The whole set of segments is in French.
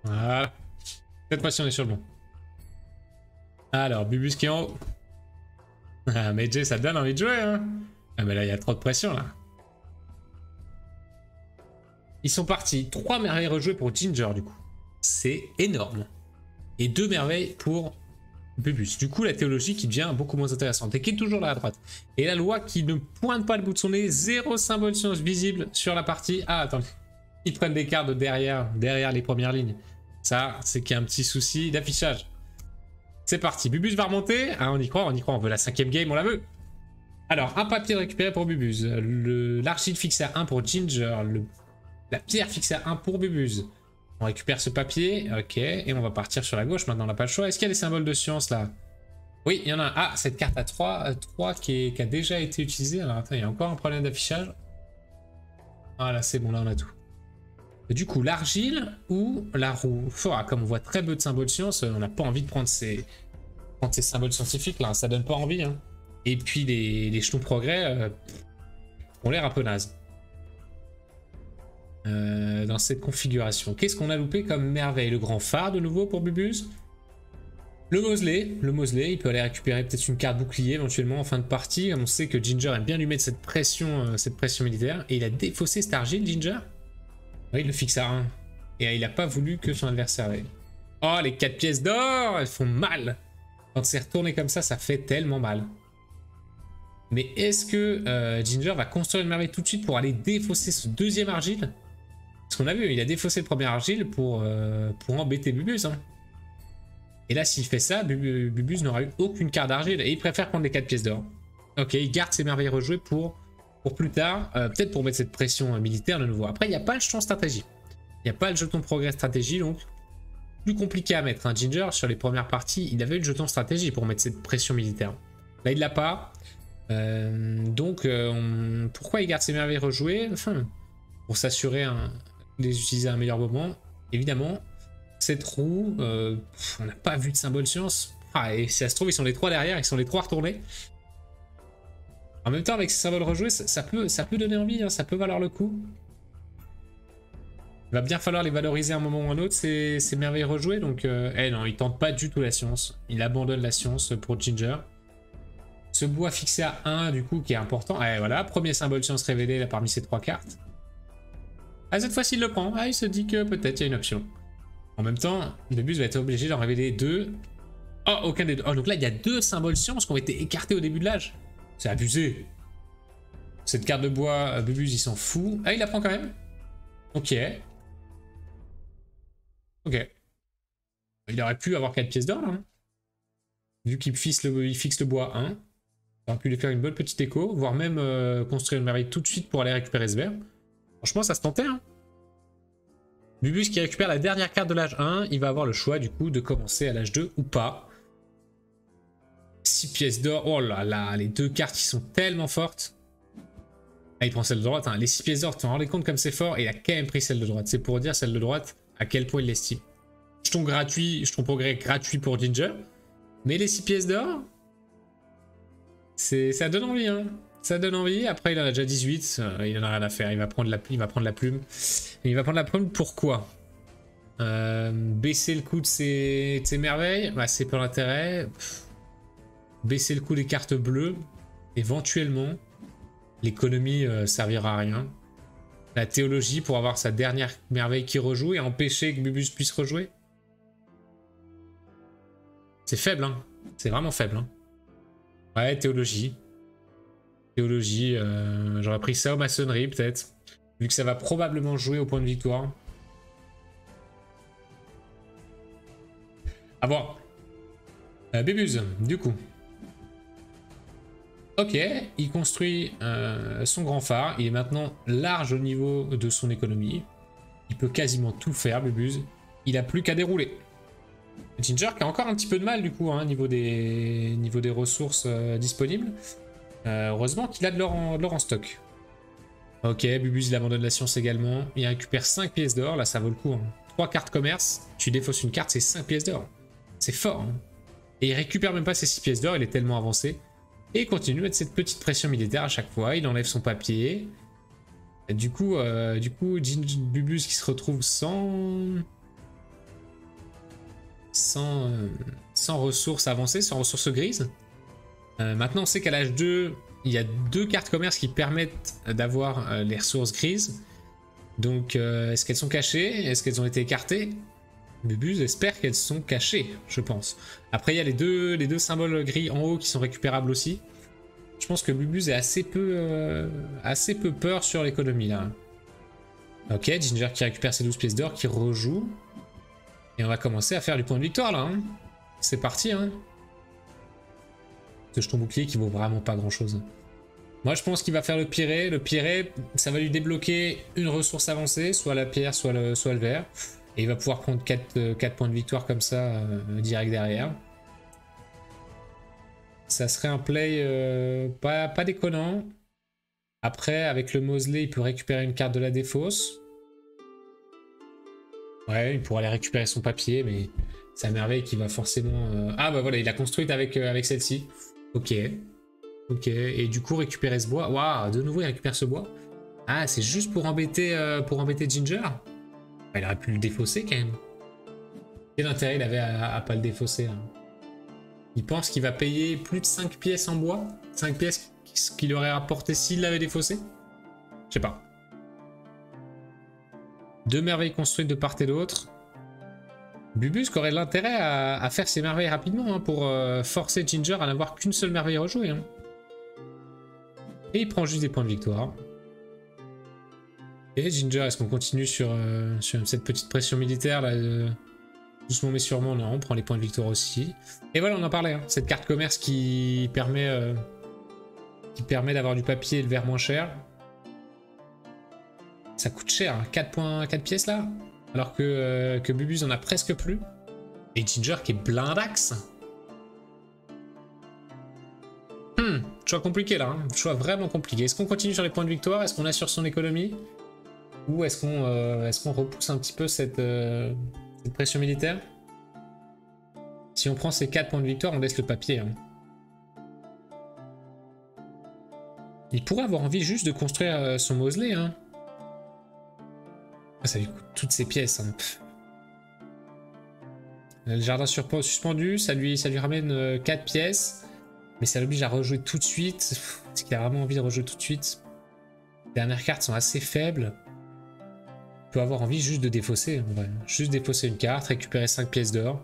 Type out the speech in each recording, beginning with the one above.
Voilà. Cette fois-ci, on est sur le bon. Alors, Bubus qui est en haut. Ah, mais Jay, ça te donne envie de jouer, hein. Ah, mais là, il y a trop de pression, là. Ils sont partis. 3 merveilles rejouées pour Ginger, du coup. C'est énorme. Et 2 merveilles pour Bubus. Du coup, la théologie qui devient beaucoup moins intéressante et qui est toujours là à droite. Et la loi qui ne pointe pas le bout de son nez. 0 symbole science visible sur la partie. Ah, attendez. Ils prennent des cartes de derrière les premières lignes. Ça, c'est qu'il y a un petit souci d'affichage. C'est parti. Bubus va remonter. Ah, on y croit. On veut la 5e game, on la veut. Alors, un papier récupéré pour Bubus. L'argile fixé à 1 pour Ginger. La pierre fixée à 1 pour Bubus. On récupère ce papier, ok, et on va partir sur la gauche, maintenant on n'a pas le choix. Est-ce qu'il y a des symboles de science là? Oui, il y en a un. Ah, cette carte à 3 qui a déjà été utilisée. Alors attends, il y a encore un problème d'affichage. Ah là, c'est bon, là on a tout. Du coup, l'argile ou la roue? Comme on voit très peu de symboles de science, on n'a pas envie de prendre ces symboles scientifiques là, ça donne pas envie. Hein. Et puis les jetons progrès ont l'air un peu nazes. Dans cette configuration. Qu'est-ce qu'on a loupé comme merveille? Le grand phare de nouveau pour Bubus. Le Mosley, il peut aller récupérer peut-être une carte bouclier éventuellement en fin de partie. On sait que Ginger aime bien lui mettre cette pression militaire. Et il a défaussé cet argile, Ginger. Oui, il le fixe à 1. Et il n'a pas voulu que son adversaire aille. Oh, les 4 pièces d'or, elles font mal. Quand c'est retourné comme ça fait tellement mal. Mais est-ce que Ginger va construire une merveille tout de suite pour aller défausser ce deuxième argile? Parce qu'on a vu, il a défaussé le premier argile pour embêter Bubus. Hein. Et là, s'il fait ça, Bubus n'aura eu aucune carte d'argile. Et il préfère prendre les 4 pièces d'or. Ok, il garde ses merveilles rejouées pour plus tard. Peut-être pour mettre cette pression militaire de nouveau. Après, il n'y a pas le jeton stratégie. Il n'y a pas le jeton progrès stratégie. Donc, plus compliqué à mettre. Hein. Ginger, sur les premières parties, il avait eu le jeton stratégie pour mettre cette pression militaire. Là, il ne l'a pas. Pourquoi il garde ses merveilles rejouées? Enfin, pour s'assurer de les utiliser à un meilleur moment. Évidemment, cette roue, on n'a pas vu de symbole science. Ah, et si ça se trouve, ils sont les 3 derrière, ils sont les 3 retournés. En même temps, avec ces symboles rejoués, ça peut donner envie, hein, ça peut valoir le coup. Il va bien falloir les valoriser à un moment ou à un autre, ces merveilles rejouées. Donc, non, il tente pas du tout la science. Il abandonne la science pour Ginger. Ce bois fixé à 1, du coup, qui est important. Et voilà, premier symbole science révélé là, parmi ces 3 cartes. Ah, cette fois-ci, il le prend. Ah, il se dit que peut-être il y a une option. En même temps, Bubus va être obligé d'en révéler 2. Oh, aucun des deux. Oh, donc là, il y a 2 symboles science qui ont été écartés au début de l'âge. C'est abusé. Cette carte de bois, Bubus, il s'en fout. Ah, il la prend quand même. Ok. Ok. Il aurait pu avoir 4 pièces d'or, là. Hein. Vu qu'il fixe le bois 1. On aurait pu lui faire une bonne petite écho, voire même construire une merveille tout de suite pour aller récupérer ce verre. Franchement, ça se tentait. Hein. Bubus qui récupère la dernière carte de l'âge 1, il va avoir le choix du coup de commencer à l'âge 2 ou pas. 6 pièces d'or, oh là là, les 2 cartes qui sont tellement fortes. Ah, il prend celle de droite, hein. Les 6 pièces d'or, tu t'en rendais compte comme c'est fort, et il a quand même pris celle de droite. C'est pour dire celle de droite à quel point il l'estime. Jeton gratuit, jeton progrès gratuit pour Ginger. Mais les 6 pièces d'or, ça donne envie, hein. Ça donne envie. Après, il en a déjà 18. Il en a rien à faire. Il va prendre la plume. Et il va prendre la plume pourquoi? Baisser le coût de ses merveilles, bah, c'est pas l'intérêt. Baisser le coût des cartes bleues, éventuellement. L'économie servira à rien. La théologie pour avoir sa dernière merveille qui rejoue et empêcher que Bubus puisse rejouer. C'est faible, hein. C'est vraiment faible, hein. Ouais, théologie. Théologie, j'aurais pris ça aux maçonneries peut-être. Vu que ça va probablement jouer au point de victoire. À voir. Bubus, du coup. Ok, il construit son grand phare. Il est maintenant large au niveau de son économie. Il peut quasiment tout faire, Bubus. Il n'a plus qu'à dérouler. Ginger qui a encore un petit peu de mal du coup, hein, niveau des ressources disponibles. Heureusement qu'il a de l'or en stock. Ok, Bubus il abandonne la science également. Il récupère 5 pièces d'or, là ça vaut le coup. Hein. 3 cartes commerce, tu défausses une carte, c'est 5 pièces d'or. C'est fort. Hein. Et il récupère même pas ses 6 pièces d'or, il est tellement avancé. Et il continue à mettre cette petite pression militaire à chaque fois. Il enlève son papier. Et du coup Bubus qui se retrouve sans sans ressources avancées, sans ressources grises. Maintenant, on sait qu'à l'âge 2, il y a 2 cartes commerce qui permettent d'avoir les ressources grises. Donc, est-ce qu'elles sont cachées? Est-ce qu'elles ont été écartées? Bubuz espère qu'elles sont cachées, je pense. Après, il y a les deux symboles gris en haut qui sont récupérables aussi. Je pense que Bubuz est assez peu peur sur l'économie, là. Ok, Ginger qui récupère ses 12 pièces d'or, qui rejoue. Et on va commencer à faire du point de victoire, là. Hein. C'est parti, hein. Ce jeton bouclier qui vaut vraiment pas grand-chose. Moi, je pense qu'il va faire le piré. Le piré, ça va lui débloquer une ressource avancée, soit la pierre, soit le verre. Et il va pouvoir prendre 4 points de victoire comme ça, direct derrière. Ça serait un play pas déconnant. Après, avec le Mosley, il peut récupérer une carte de la défausse. Ouais, il pourra aller récupérer son papier, mais c'est à merveille qu'il va forcément... Ah bah voilà, il a construit avec celle-ci. Ok. Ok, et du coup récupérer ce bois. Waouh, de nouveau il récupère ce bois. Ah, c'est juste pour embêter Ginger. Il aurait pu le défausser quand même. Quel intérêt il avait à pas le défausser là. Il pense qu'il va payer plus de 5 pièces en bois. 5 pièces qu'il aurait rapporté s'il l'avait défaussé. Je sais pas. 2 merveilles construites de part et d'autre. Bubuz aurait l'intérêt à faire ses merveilles rapidement, hein, pour forcer Ginger à n'avoir qu'une seule merveille rejouée. Hein. Et il prend juste des points de victoire. Et Ginger, est-ce qu'on continue sur cette petite pression militaire là, doucement mais sûrement? Non, on prend les points de victoire aussi. Et voilà, on en parlait, hein, cette carte commerce qui permet d'avoir du papier et le verre moins cher. Ça coûte cher, hein, 4 pièces là, alors que Bubuz en a presque plus. Et Ginger qui est blindax. Choix compliqué là, hein. Choix vraiment compliqué. Est-ce qu'on continue sur les points de victoire? Est-ce qu'on assure son économie? Ou est-ce qu'on repousse un petit peu cette pression militaire? Si on prend ces 4 points de victoire, on laisse le papier. Hein. Il pourrait avoir envie juste de construire son Mosley. Hein. Ah, ça lui coûte toutes ces pièces. Hein. Le jardin suspendu, ça lui ramène 4 pièces. Mais ça l'oblige à rejouer tout de suite. Est-ce qu'il a vraiment envie de rejouer tout de suite? Les dernières cartes sont assez faibles. Il peut avoir envie juste de défausser. En vrai. Juste défausser une carte, récupérer 5 pièces d'or.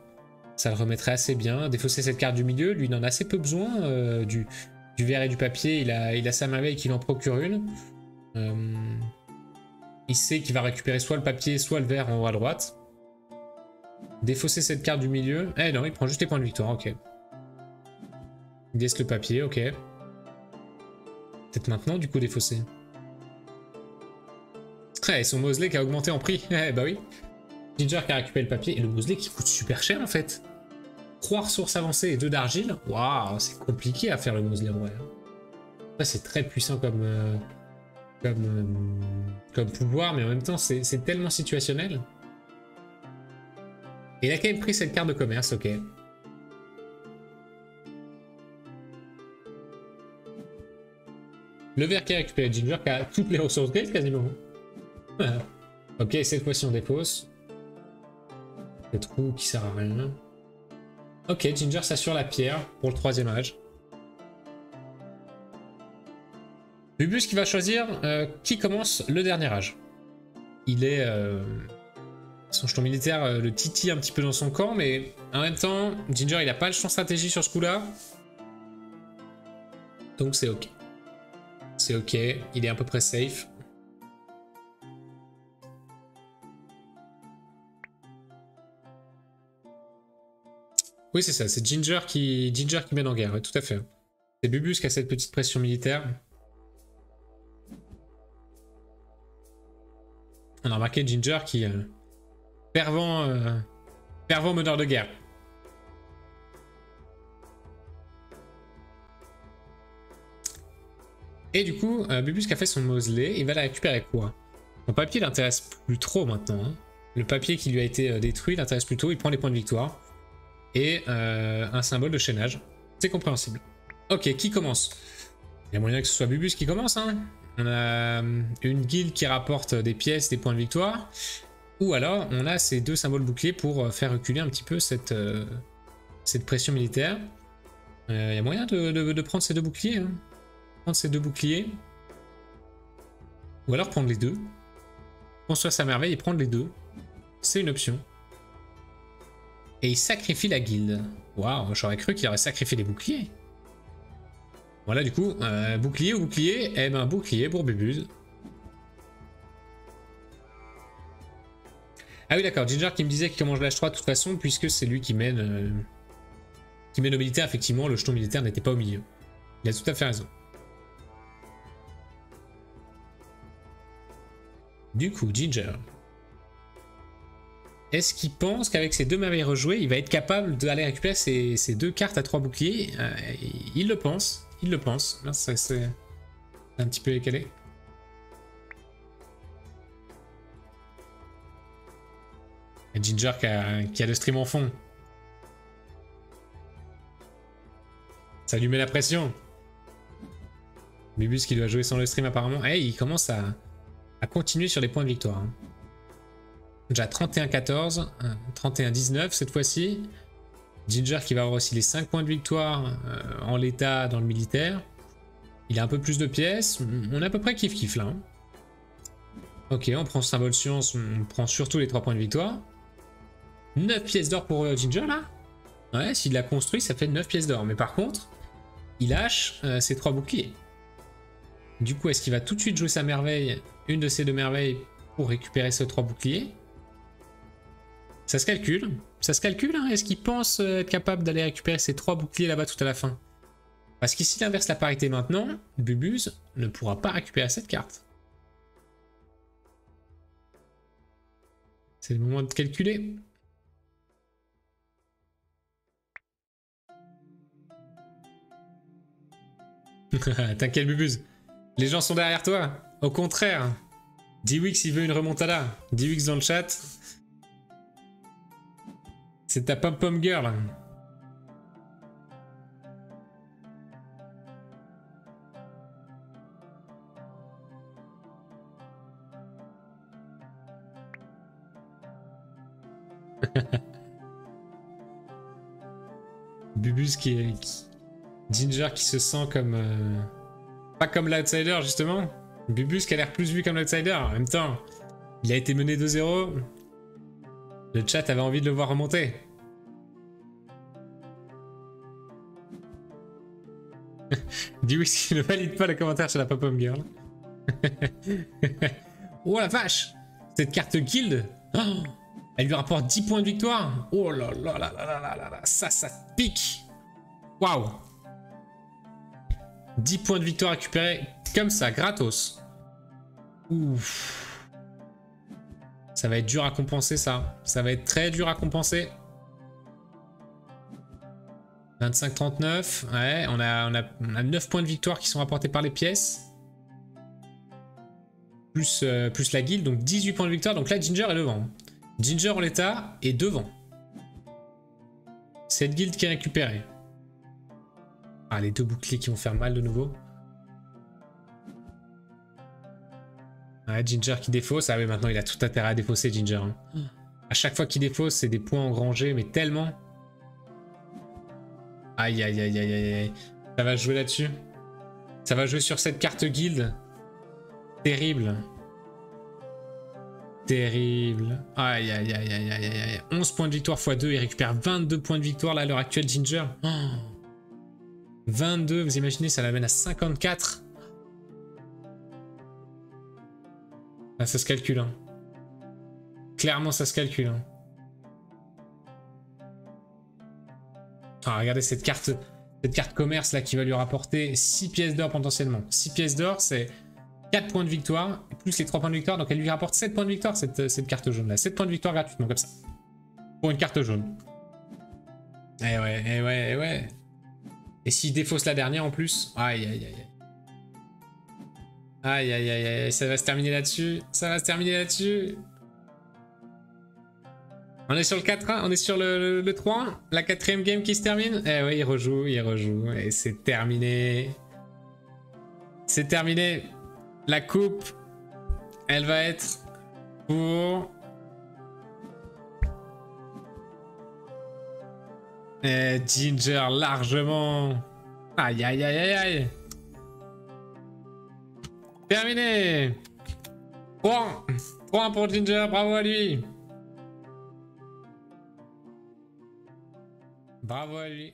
Ça le remettrait assez bien. Défausser cette carte du milieu, lui il en a assez peu besoin. Du verre et du papier, il a sa merveille qu'il en procure une. Il sait qu'il va récupérer soit le papier, soit le verre en haut à droite. Défausser cette carte du milieu. Eh non, il prend juste les points de victoire, ok. Il laisse le papier, ok. Peut-être maintenant, du coup, défausser. Ouais, son Mosley qui a augmenté en prix. Eh bah oui. Ginger qui a récupéré le papier et le Mosley qui coûte super cher en fait. 3 ressources avancées et 2 d'argile. Waouh, c'est compliqué à faire le Mosley en vrai. Ça, c'est très puissant comme pouvoir, mais en même temps, c'est tellement situationnel. Et il a quand même pris cette carte de commerce, ok. Le vert qui a récupéré Ginger qui a toutes les ressources grises quasiment. Ok, cette fois-ci on dépose. Le trou qui sert à rien. Ok, Ginger s'assure la pierre pour le 3e âge. Bubuz qui va choisir qui commence le dernier âge. Il est... son jeton militaire le titille un petit peu dans son camp, mais en même temps, Ginger il a pas le champ de stratégie sur ce coup-là. Donc c'est ok. C'est ok, il est à peu près safe. Oui, c'est ça, c'est Ginger qui mène en guerre, ouais, tout à fait. C'est Bubuz qui a cette petite pression militaire. On a remarqué Ginger qui est fervent meneur de guerre. Et du coup, Bubuz qui a fait son Mosley, il va la récupérer quoi? Son papier l'intéresse plus trop maintenant. Hein. Le papier qui lui a été détruit l'intéresse plutôt, il prend les points de victoire. Et un symbole de chaînage. C'est compréhensible. Ok, qui commence? Il y a moyen que ce soit Bubuz qui commence. Hein. On a une guilde qui rapporte des pièces, des points de victoire. Ou alors, on a ces deux symboles boucliers pour faire reculer un petit peu cette pression militaire. Il y a moyen de prendre ces deux boucliers. Hein. Prendre ces deux boucliers. Ou alors prendre les deux. Construire sa merveille et prendre les deux. C'est une option. Et il sacrifie la guilde. Waouh, j'aurais cru qu'il aurait sacrifié les boucliers. Voilà, du coup, bouclier ou bouclier? Eh ben, bouclier pour Bubuz. Ah oui, d'accord, Ginger qui me disait qu'il mange l'H3 de toute façon, puisque c'est lui qui mène au militaire. Effectivement, le jeton militaire n'était pas au milieu. Il a tout à fait raison. Du coup, Ginger. Est-ce qu'il pense qu'avec ces deux merveilles rejouées, il va être capable d'aller récupérer ces deux cartes à 3 boucliers? Il le pense. Il le pense. C'est un petit peu décalé. Et Ginger qui a le stream en fond. Ça lui met la pression. Bubus qui doit jouer sans le stream apparemment. Et il commence à continuer sur les points de victoire. Hein. Déjà 31-14, 31-19 cette fois-ci. Ginger qui va avoir aussi les 5 points de victoire en l'état dans le militaire. Il a un peu plus de pièces. On est à peu près kiff-kiff là. Hein. Ok, on prend symbole science, on prend surtout les 3 points de victoire. 9 pièces d'or pour Ginger là. Ouais, s'il l'a construit, ça fait 9 pièces d'or. Mais par contre, il lâche ses 3 boucliers. Du coup, est-ce qu'il va tout de suite jouer sa merveille, une de ces deux merveilles, pour récupérer ces 3 boucliers? Ça se calcule. Ça se calcule, hein. Est-ce qu'il pense être capable d'aller récupérer ces 3 boucliers là-bas tout à la fin? Parce que s'il inverse la parité maintenant, Bubuz ne pourra pas récupérer cette carte. C'est le moment de calculer. T'inquiète Bubuz. Les gens sont derrière toi. Au contraire. Dwix il veut une remontada. Dwix dans le chat. C'est ta pom-pom girl. Bubus Ginger qui se sent comme... pas comme l'outsider justement. Bubus qui a l'air plus vu comme l'outsider. En même temps, il a été mené 2-0. Le chat avait envie de le voir remonter. Dewix qui ne valide pas le commentaire sur la pop-up girl. Oh la vache! Cette carte guild, oh, elle lui rapporte 10 points de victoire. Oh là là là là là là là, ça pique. Waouh! 10 points de victoire récupérés comme ça, gratos. Ouf. Ça va être dur à compenser ça. Ça va être très dur à compenser. 25-39. Ouais, on a 9 points de victoire qui sont rapportés par les pièces. Plus la guilde, donc 18 points de victoire. Donc là, Ginger est devant. Ginger en l'état est devant. Cette guilde qui est récupérée. Ah, les deux boucliers qui vont faire mal de nouveau. Ouais, Ginger qui défausse. Ah oui, maintenant il a tout intérêt à défausser, Ginger. Hein. À chaque fois qu'il défausse, c'est des points engrangés, mais tellement. Aïe, aïe, aïe, aïe, aïe. Ça va jouer là-dessus. Ça va jouer sur cette carte guild. Terrible. Terrible. Aïe, aïe, aïe, aïe, aïe, aïe. 11 points de victoire x 2. Il récupère 22 points de victoire là à l'heure actuelle, Ginger. Oh. 22, vous imaginez, ça l'amène à 54. Ah, ça se calcule. Hein. Clairement, ça se calcule. Hein. Ah, regardez cette carte commerce là qui va lui rapporter 6 pièces d'or potentiellement. 6 pièces d'or, c'est 4 points de victoire, plus les 3 points de victoire. Donc elle lui rapporte 7 points de victoire, cette carte jaune là. 7 points de victoire gratuitement, comme ça. Pour une carte jaune. Eh ouais, eh ouais, eh ouais. Et s'il défausse la dernière en plus. Aïe, aïe, aïe. Aïe, aïe, aïe, aïe. Ça va se terminer là-dessus. Ça va se terminer là-dessus. On est sur le 4-1, on est sur le 3-1. La 4ème game qui se termine. Eh oui, il rejoue. Et c'est terminé. C'est terminé. La coupe, elle va être pour Ginger, largement. Aïe, aïe, aïe, aïe, aïe. Terminé. Point. Point pour Ginger, bravo à lui. Bravo à lui.